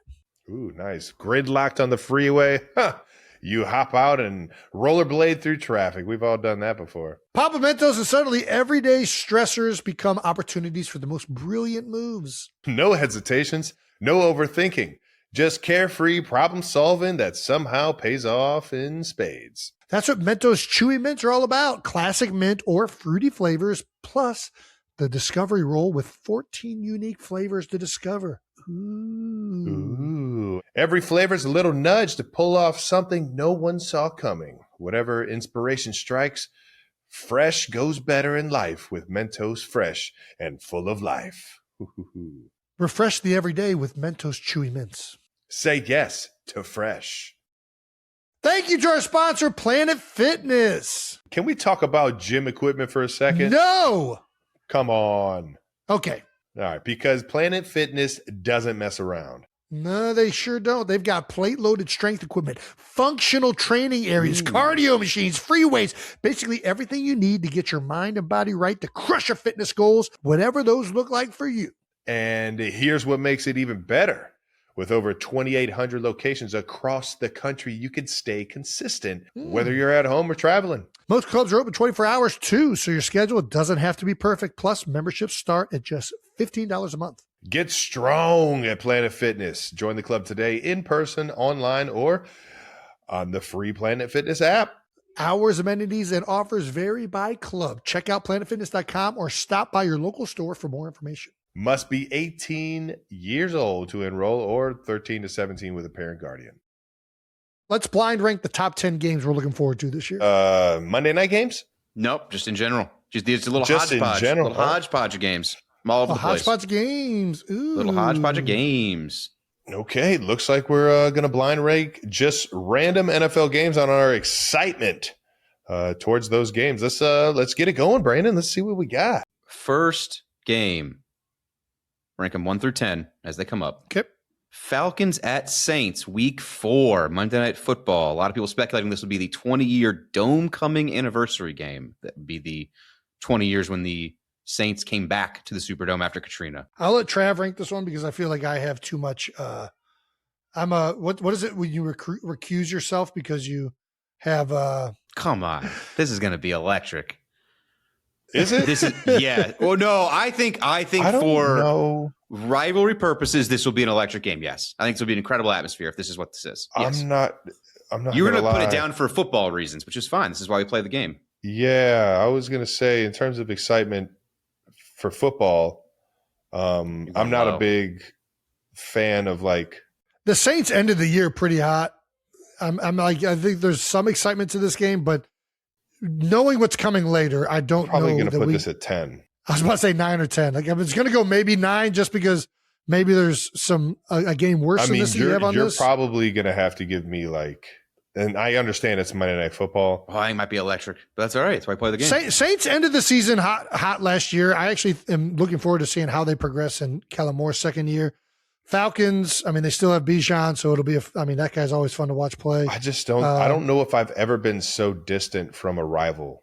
Ooh, nice. Gridlocked on the freeway. Huh. You hop out and rollerblade through traffic. We've all done that before. Pop a Mentos and suddenly everyday stressors become opportunities for the most brilliant moves. No hesitations, no overthinking. Just carefree problem solving that somehow pays off in spades. That's what Mentos Chewy Mints are all about. Classic mint or fruity flavors, plus the discovery roll with 14 unique flavors to discover. Ooh. Every flavor's a little nudge to pull off something no one saw coming. Whatever inspiration strikes, fresh goes better in life with Mentos Fresh and full of life. Refresh the everyday with Mentos Chewy Mints. Say yes to fresh. Thank you to our sponsor, Planet Fitness. Can we talk about gym equipment for a second? No. Come on. Okay. All right, because Planet Fitness doesn't mess around. No, they sure don't. They've got plate-loaded strength equipment, functional training areas, cardio machines, free weights, basically everything you need to get your mind and body right to crush your fitness goals, whatever those look like for you. And here's what makes it even better. With over 2,800 locations across the country, you can stay consistent, whether you're at home or traveling. Most clubs are open 24 hours, too, so your schedule doesn't have to be perfect. Plus, memberships start at just $15 a month. Get strong at Planet Fitness. Join the club today in person, online, or on the free Planet Fitness app. Hours, amenities, and offers vary by club. Check out planetfitness.com or stop by your local store for more information. Must be 18 years old to enroll or 13 to 17 with a parent guardian. Let's blind rank the top 10 games we're looking forward to this year. Monday night games? Nope, just in general. Just a little Just in hodgepodge. general. Little hodgepodge of games. I'm all over the place. Hodgepodge games. Ooh. Little hodgepodge of games. Okay, looks like we're going to blind rank just random NFL games on our excitement towards those games. Let's get it going, Brandon. Let's see what we got. First game. Rank them 1 through 10 as they come up. Okay. Falcons at Saints, week 4, Monday Night Football. A lot of people speculating this would be the 20-year dome coming anniversary game. That would be the 20 years when the Saints came back to the Superdome after Katrina. I'll let Trav rank this one because I feel like I have too much. What is it when you recuse yourself because you have Come on. This is going to be electric. Is it? This is yeah. Well, no, I think I don't for know. rivalry purposes, this will be an electric game. Yes, I think this will be an incredible atmosphere if this is what this is. Yes. I'm not. You're going to put it down for football reasons, which is fine. This is why we play the game. Yeah, I was going to say in terms of excitement for football, I'm not a big fan of like the Saints ended the year pretty hot. I'm like, I think there's some excitement to this game, but knowing what's coming later, I don't probably know. Going to put this at 10. I was about to say 9 or 10. Like, it's going to go maybe 9 just because maybe there's some a game worse than this. You're probably going to have to give me like, and I understand it's Monday Night Football. Oh, I might be electric, but that's all right. That's why I play the game. Saints ended the season hot last year. I actually am looking forward to seeing how they progress in Kellen Moore's second year. Falcons, I mean, they still have Bijan, so it'll be that guy's always fun to watch play. I just don't I don't know if I've ever been so distant from a rivalry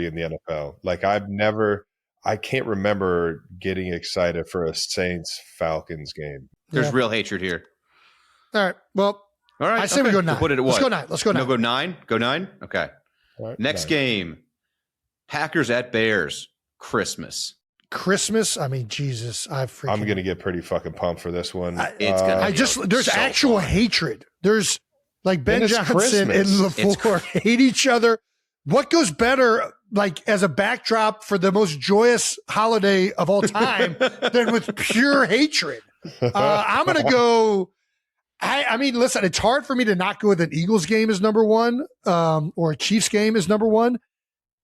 in the NFL. Like I can't remember getting excited for a Saints Falcons game. There's real hatred here. All right. Well, all right. I say we go 9. We'll put it at Let's what? go 9. Let's go 9. No, go 9? Go 9? Okay. Right, Next 9. game. Packers at Bears. Christmas. I mean, Jesus, I'm going to get pretty fucking pumped for this one. There's so actual fun. hatred. There's like Ben Johnson Christmas. and LaFleur hate each other. What goes better, like as a backdrop for the most joyous holiday of all time than with pure hatred? I'm going to go. I mean, listen, it's hard for me to not go with an Eagles game as number 1 or a Chiefs game as number 1.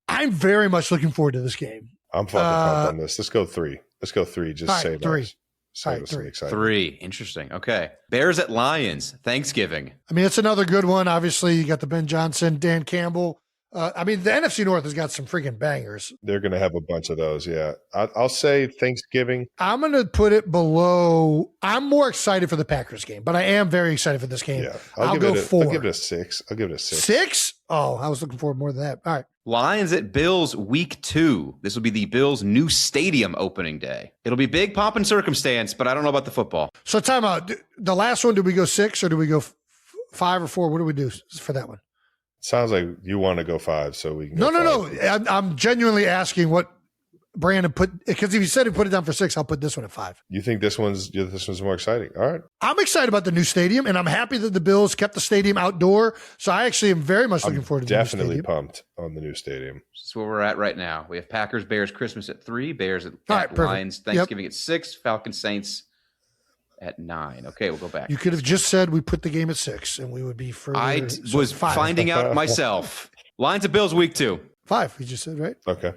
I'm very much looking forward to this game. I'm fucking pumped on this. Let's go 3. Let's go 3. Just say 3. Save us some excitement. 3. Interesting. Okay. Bears at Lions. Thanksgiving. I mean, it's another good one. Obviously, you got the Ben Johnson, Dan Campbell. I mean, the NFC North has got some freaking bangers. They're going to have a bunch of those, yeah. I'll say Thanksgiving. I'm going to put it below. I'm more excited for the Packers game, but I am very excited for this game. Yeah, I'll go 4. I'll give it a 6. 6? Oh, I was looking forward more than that. All right. Lions at Bills week 2. This will be the Bills' new stadium opening day. It'll be big pomp and circumstance, but I don't know about the football. So time out. The last one, did we go 6 or do we go 5 or 4? What do we do for that one? Sounds like you want to go 5, so we can No. go 5. I'm genuinely asking what Brandon put, because if you said he put it down for 6, I'll put this one at 5. You think this one's more exciting? All right. I'm excited about the new stadium, and I'm happy that the Bills kept the stadium outdoor. So I actually am very much looking forward to the new stadium. Definitely pumped on the new stadium. That's where we're at right now. We have Packers, Bears, Christmas at 3, Bears at perfect. Lions, Thanksgiving at 6, Falcons, Saints at 9. Okay, we'll go back. You could have just said we put the game at 6, and we would be further. I was 5. finding out myself. Lions at Bills week 2. 5, you just said, right? Okay.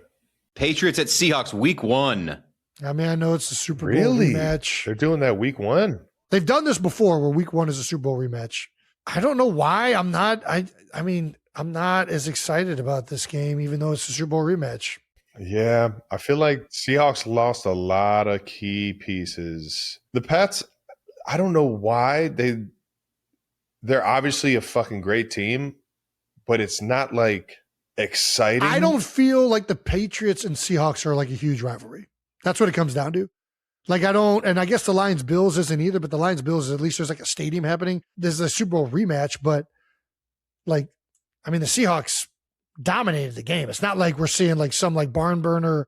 Patriots at Seahawks week 1. I mean, I know it's the Super Bowl Really? rematch. They're doing that week 1. They've done this before where week 1 is a Super Bowl rematch. I don't know why I'm not. I mean, I'm not as excited about this game, even though it's a Super Bowl rematch. Yeah, I feel like Seahawks lost a lot of key pieces. The Pats, I don't know why. They're obviously a fucking great team, but it's not like exciting. I don't feel like the Patriots and Seahawks are like a huge rivalry. That's what it comes down to. Like, I don't, and I guess the Lions Bills isn't either, but the Lions Bills, at least there's like a stadium happening. There's a Super Bowl rematch, but like, I mean, the Seahawks dominated the game. It's not like we're seeing like some like barn burner,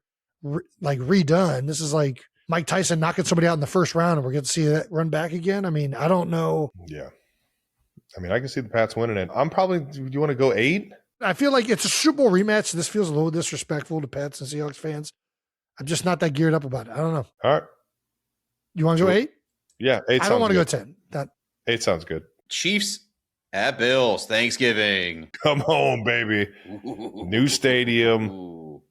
like redone. This is like Mike Tyson knocking somebody out in the first round and we're going to see that run back again. I mean, I don't know. Yeah. I mean, I can see the Pats winning it. Do you want to go 8? I feel like it's a Super Bowl rematch. This feels a little disrespectful to Pats and Seahawks fans. I'm just not that geared up about it. I don't know. All right. You want to go 8? Yeah, 8 sounds good. I don't want to go 10. 8 sounds good. Chiefs at Bills, Thanksgiving. Come on, baby. New stadium. Ooh.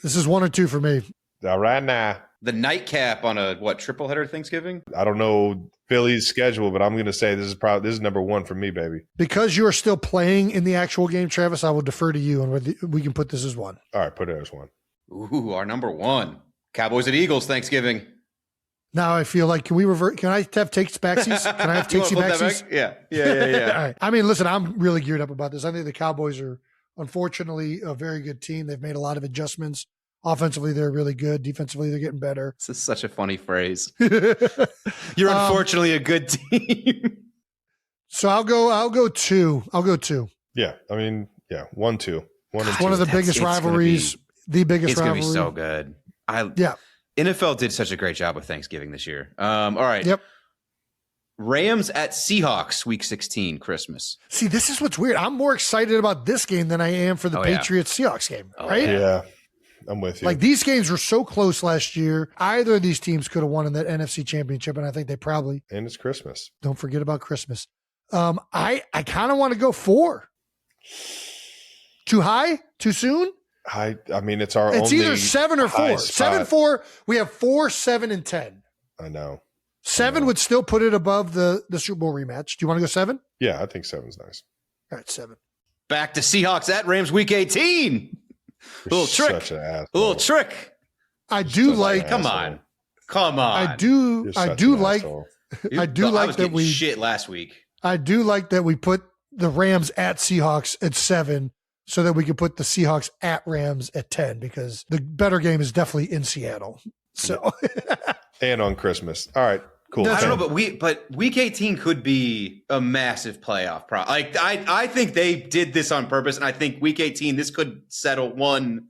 This is 1 or 2 for me. All right now. The nightcap on a triple header Thanksgiving? I don't know Philly's schedule, but I'm going to say this is number one for me, baby. Because you are still playing in the actual game, Travis, I will defer to you, and we can put this as one. All right, put it as one. Ooh, our number one. Cowboys at Eagles Thanksgiving. Now I feel like, can we revert? Can I have takes backsies? Can I have takesy backsies? Yeah. All right. I mean, listen, I'm really geared up about this. I think the Cowboys are, unfortunately, a very good team. They've made a lot of adjustments. Offensively, they're really good. Defensively, they're getting better. This is such a funny phrase. You're unfortunately a good team. So I'll go two. Yeah, I mean, 1-2. 1 and 2. One of the biggest rivalries. The biggest rivalry. It's going to be so good. NFL did such a great job with Thanksgiving this year. All right. Yep. Rams at Seahawks, Week 16, Christmas. See, this is what's weird. I'm more excited about this game than I am for the Patriots-Seahawks game, right? Yeah, I'm with you. Like, these games were so close last year. Either of these teams could have won in that NFC Championship, and I think they probably. And it's Christmas. Don't forget about Christmas. I kind of want to go 4. Too high? Too soon? I mean, it's either 7 or 4. 7-4. We have 4, 7, and 10. I know. 7 would still put it above the Super Bowl rematch. Do you want to go 7? Yeah, I think 7's nice. All right, 7. Back to Seahawks at Rams, Week 18. Little trick. I do like. Come on. I do like that we shit last week. I do like that we put the Rams at Seahawks at 7, so that we could put the Seahawks at Rams at 10, because the better game is definitely in Seattle. So and on Christmas. All right. Cool. I don't know, but Week 18 could be a massive playoff problem. Like I think they did this on purpose, and I think Week 18 this could settle one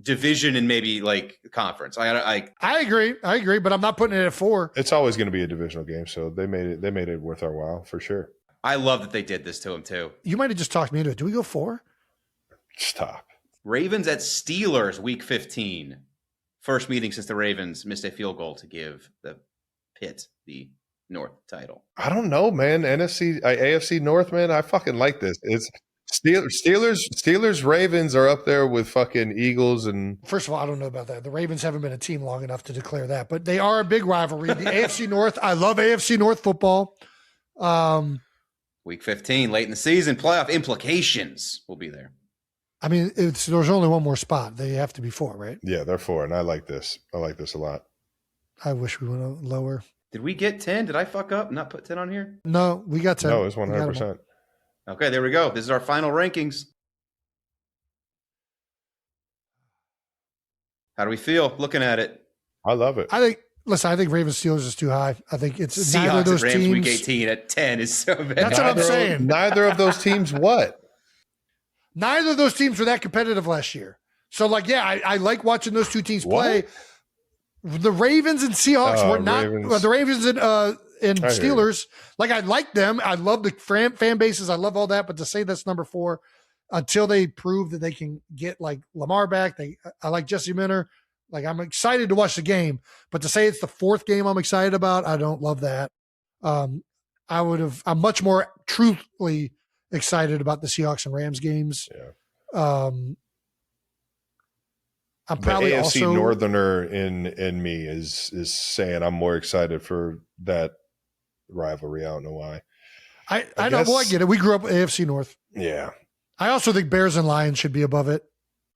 division and maybe like conference. I agree, but I'm not putting it at 4. It's always going to be a divisional game, so they made it worth our while for sure. I love that they did this to him too. You might have just talked me into it. Do we go 4? Stop. Ravens at Steelers, Week 15. First meeting since the Ravens missed a field goal to give the Pitt the North title. I don't know, man. AFC North, man. I fucking like this. It's Steelers, Ravens are up there with fucking Eagles. And first of all, I don't know about that. The Ravens haven't been a team long enough to declare that, but they are a big rivalry. The AFC North. I love AFC North football. Week 15, late in the season, playoff implications will be there. I mean, there's only one more spot. They have to be 4, right? Yeah, they're 4, and I like this. I like this a lot. I wish we went lower. Did we get 10? Did I fuck up and not put 10 on here? No, we got 10. No, it's 100%. Okay, there we go. This is our final rankings. How do we feel looking at it? I love it. I think Ravens Steelers is too high. I think it's Seahawks neither of those Rams teams. Week 18 at 10 is so bad. That's what I'm saying. Neither of those teams what? Neither of those teams were that competitive last year. So, I like watching those two teams play. The Ravens and Seahawks were not. The Ravens and Steelers, I like them. I love the fan bases. I love all that. But to say that's number 4 until they prove that they can get Lamar back, I like Jesse Minter. I'm excited to watch the game. But to say it's the 4th game I'm excited about, I don't love that. I'm much more truthfully excited about the Seahawks and Rams games. Yeah. I'm probably the AFC also Northerner in me is saying I'm more excited for that rivalry. I don't know why. I know. Well, I get it. We grew up with AFC North. Yeah. I also think Bears and Lions should be above it.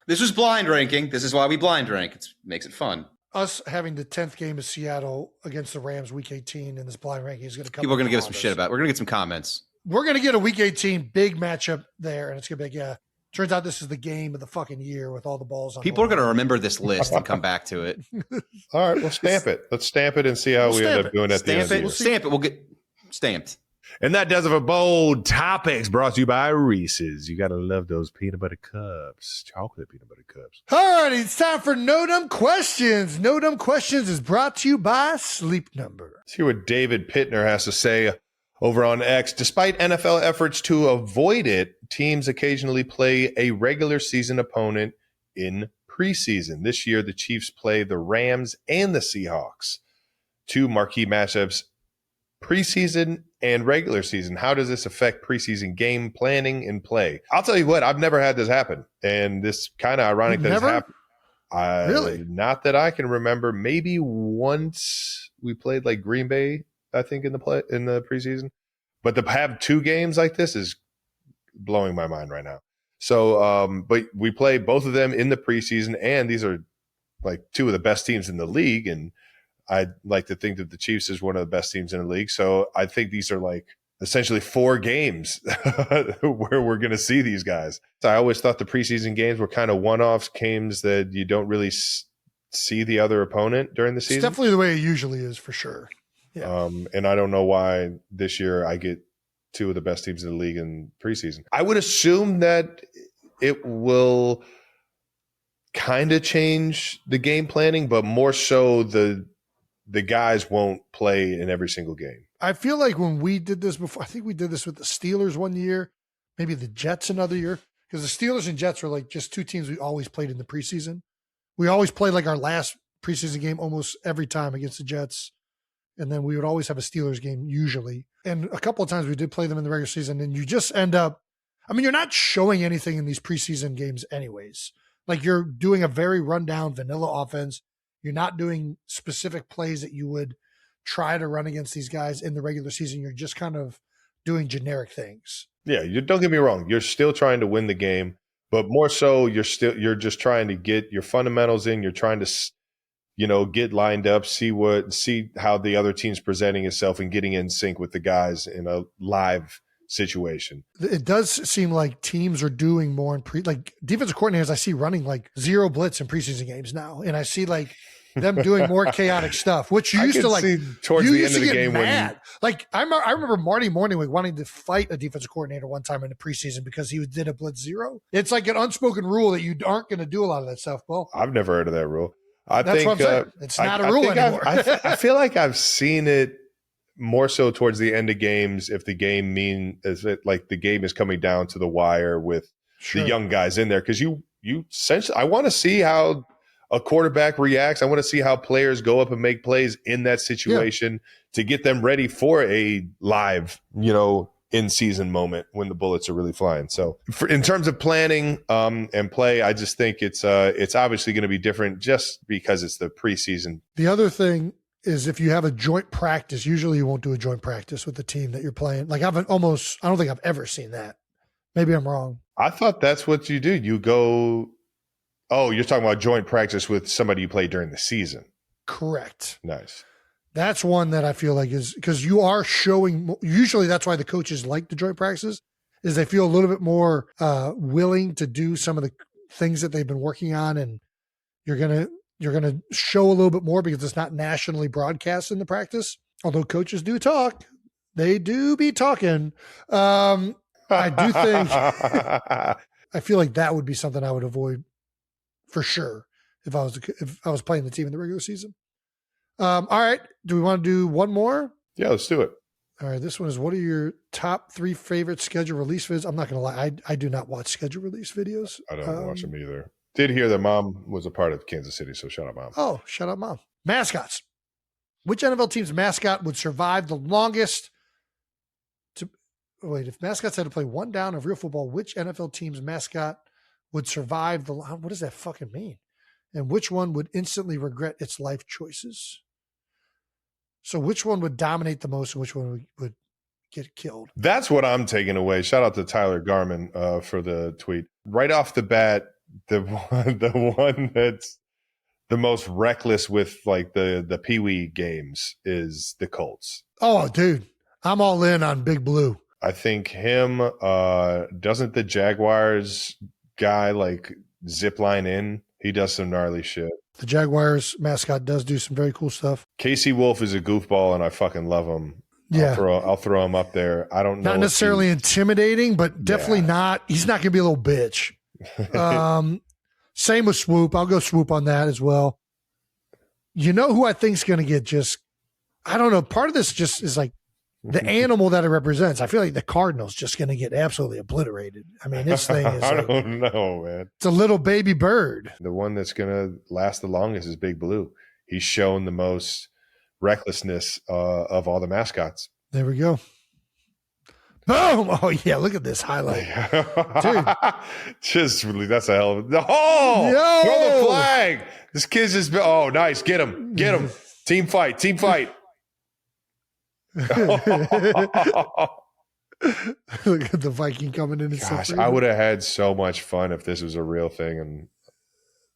This was blind ranking. This is why we blind rank. It makes it fun. Us having the 10th game of Seattle against the Rams Week 18 in this blind ranking is going to come. People are going to give us some shit about it. We're going to get some comments. We're going to get a Week 18 big matchup there, and it's going to be turns out this is the game of the fucking year with all the balls on. People are going to remember this list and come back to it. All right, we'll stamp it. Let's stamp it and see how we end up doing at the end of the year. We'll stamp it. We'll get stamped. And that does it for Bold Topics, brought to you by Reese's. You got to love those peanut butter cups, chocolate peanut butter cups. All right, it's time for No Dumb Questions. No Dumb Questions is brought to you by Sleep Number. Let's hear what David Pittner has to say over on X. Despite NFL efforts to avoid it, teams occasionally play a regular season opponent in preseason. This year, the Chiefs play the Rams and the Seahawks, 2 marquee matchups, preseason and regular season. How does this affect preseason game planning and play? I'll tell you what, I've never had this happen. And this kind of ironic that it's happened. Really? Not that I can remember. Maybe once we played like Green Bay, I think in the preseason. But to have 2 games like this is blowing my mind right now. So, but we play both of them in the preseason, and these are like 2 of the best teams in the league. And I'd like to think that the Chiefs is one of the best teams in the league. So I think these are like essentially 4 games where we're going to see these guys. So I always thought the preseason games were kind of one-off games that you don't really see the other opponent during the season. It's definitely the way it usually is, for sure. Yeah. And I don't know why this year I get 2 of the best teams in the league in preseason. I would assume that it will kind of change the game planning, but more so the guys won't play in every single game. I feel like when we did this before, I think we did this with the Steelers one year, maybe the Jets another year, because the Steelers and Jets are like just 2 teams we always played in the preseason. We always played like our last preseason game almost every time against the Jets. And then we would always have a Steelers game usually. And a couple of times we did play them in the regular season, and you just end up, I mean, you're not showing anything in these preseason games anyways. Like, you're doing a very rundown vanilla offense. You're not doing specific plays that you would try to run against these guys in the regular season. You're just kind of doing generic things. Yeah, don't get me wrong. You're still trying to win the game, but more so you're just trying to get your fundamentals in. You're trying to, get lined up, see how the other team's presenting itself and getting in sync with the guys in a live situation. It does seem like teams are doing more in like defensive coordinators I see running like 0 blitz in preseason games now. And I see like them doing more chaotic stuff, which you used to like towards you the used end to of the get game mad. Like I remember Marty Morningwig wanting to fight a defensive coordinator one time in the preseason because he did a blitz 0. It's like an unspoken rule that you aren't going to do a lot of that stuff. Well, I've never heard of that rule. That's what I'm saying. It's not a rule anymore. I feel like I've seen it more so towards the end of games if the game like the game is coming down to the wire with the young guys in there, because you essentially, I want to see how a quarterback reacts. I want to see how players go up and make plays in that situation to get them ready for a live, in season moment when the bullets are really flying. So in terms of planning and play, I just think it's obviously going to be different just because it's the preseason. The other thing is if you have a joint practice, usually you won't do a joint practice with the team that you're playing. Like I don't think I've ever seen that. Maybe I'm wrong. I thought that's what you do. You go, you're talking about joint practice with somebody you play during the season. Correct. Nice. That's one that I feel like is because you are showing, usually that's why the coaches like the joint practices, is they feel a little bit more willing to do some of the things that they've been working on. And you're going to show a little bit more because it's not nationally broadcast in the practice. Although coaches do talk, they do be talking. I do think, I feel like that would be something I would avoid for sure if I was playing the team in the regular season. All right. Do we want to do one more? Yeah, let's do it. All right. This one is, what are your top 3 favorite schedule release videos? I'm not going to lie. I do not watch schedule release videos. I don't watch them either. Did hear that Mom was a part of Kansas City, so shout out Mom. Oh, shout out Mom. Mascots. Which NFL team's mascot would survive the longest? If mascots had to play one down of real football, which NFL team's mascot would survive what does that fucking mean? And which one would instantly regret its life choices? So which one would dominate the most and which one would get killed? That's what I'm taking away. Shout out to Tyler Garman for the tweet. Right off the bat, the one that's the most reckless with like the Pee Wee games is the Colts. Oh, dude. I'm all in on Big Blue. I think him, doesn't the Jaguars guy like zip line in? He does some gnarly shit. The Jaguars mascot does do some very cool stuff. Casey Wolf is a goofball, and I fucking love him. Yeah, I'll throw him up there. I don't know. Not necessarily intimidating, but definitely not. He's not going to be a little bitch. Same with Swoop. I'll go Swoop on that as well. You know who I think is going to get I don't know. Part of this just is like the animal that it represents. I feel like the Cardinals just going to get absolutely obliterated. I mean, this thing is. I don't know, man. It's a little baby bird. The one that's going to last the longest is Big Blue. He's shown the most recklessness of all the mascots. There we go. Boom. Oh, yeah. Look at this highlight. Dude. Just really, that's a hell of a. Oh, Yo! throw the flag. This kid's just. Oh, nice. Get him. Get him. Team fight. Team fight. Look at the Viking coming in and Gosh, I would have had so much fun if this was a real thing. And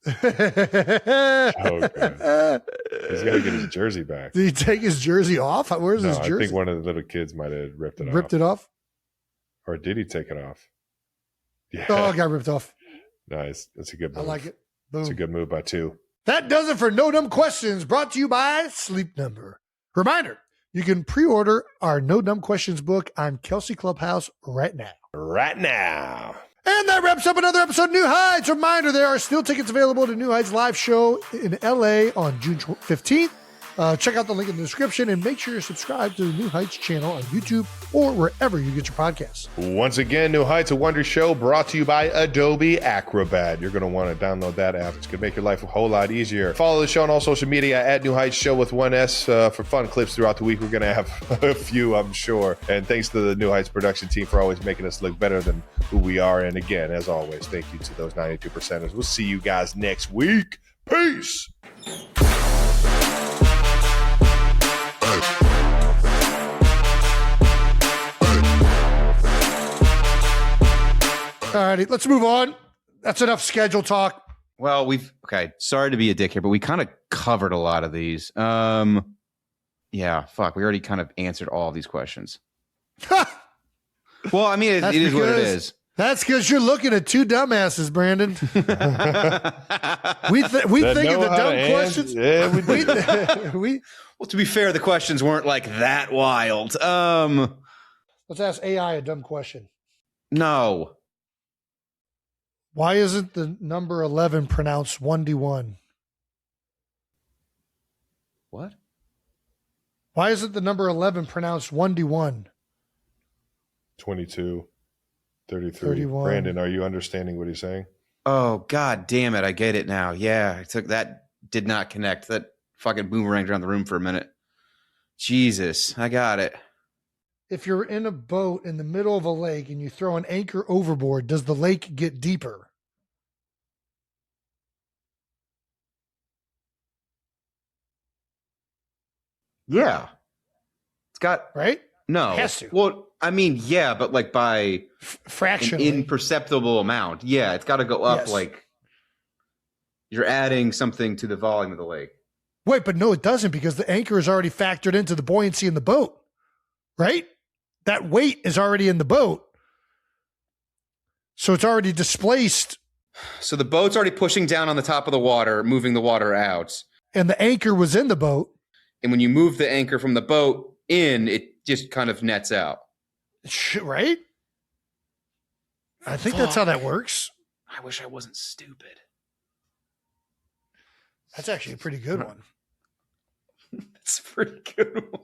oh, God. He's got to get his jersey back. Did he take his jersey off? Where's his jersey? I think one of the little kids might have ripped it off. Ripped it off? Or did he take it off? Yeah. Oh, it got ripped off. Nice. That's a good move. I like it. Boom. That's a good move by 2. That does it for No Dumb Questions, brought to you by Sleep Number. Reminder, you can pre-order our No Dumb Questions book on Kelsey Clubhouse right now. Right now. And that wraps up another episode of New Heights. Reminder, there are still tickets available to New Heights live show in LA on June 15th. Check out the link in the description and make sure you're subscribed to the New Heights channel on YouTube or wherever you get your podcasts. Once again, New Heights, a Wondery show brought to you by Adobe Acrobat. You're going to want to download that app. It's going to make your life a whole lot easier. Follow the show on all social media at New Heights Show with 1S for fun clips throughout the week. We're going to have a few, I'm sure. And thanks to the New Heights production team for always making us look better than who we are. And again, as always, thank you to those 92%ers. We'll see you guys next week. Peace. All righty, let's move on. That's enough schedule talk. Well, sorry to be a dick here, but we kind of covered a lot of these. Yeah, fuck. We already kind of answered all of these questions. Well, I mean, it is what it is. That's because you're looking at 2 dumbasses, Brandon. we think of the dumb questions. Yeah, we Well, to be fair, the questions weren't like that wild. Let's ask AI a dumb question. No. Why isn't the number 11 pronounced 1D1? What? Why isn't the number 11 pronounced 1D1? 22, 33. 31. Brandon, are you understanding what he's saying? Oh, God damn it. I get it now. Yeah, I took that. Did not connect. That fucking boomeranged around the room for a minute. Jesus, I got it. If you're in a boat in the middle of a lake and you throw an anchor overboard, does the lake get deeper? Yeah. It's got... Right? No. It has to. Well, I mean, yeah, but like by Fractionally. an imperceptible amount. Yeah, it's got to go up. Yes. Like you're adding something to the volume of the lake. Wait, but no, it doesn't, because the anchor is already factored into the buoyancy in the boat, right? That weight is already in the boat. So it's already displaced. So the boat's already pushing down on the top of the water, moving the water out. And the anchor was in the boat. And when you move the anchor from the boat in, it just kind of nets out. Right? I think that's how that works. I wish I wasn't stupid. That's actually a pretty good one. That's a pretty good one.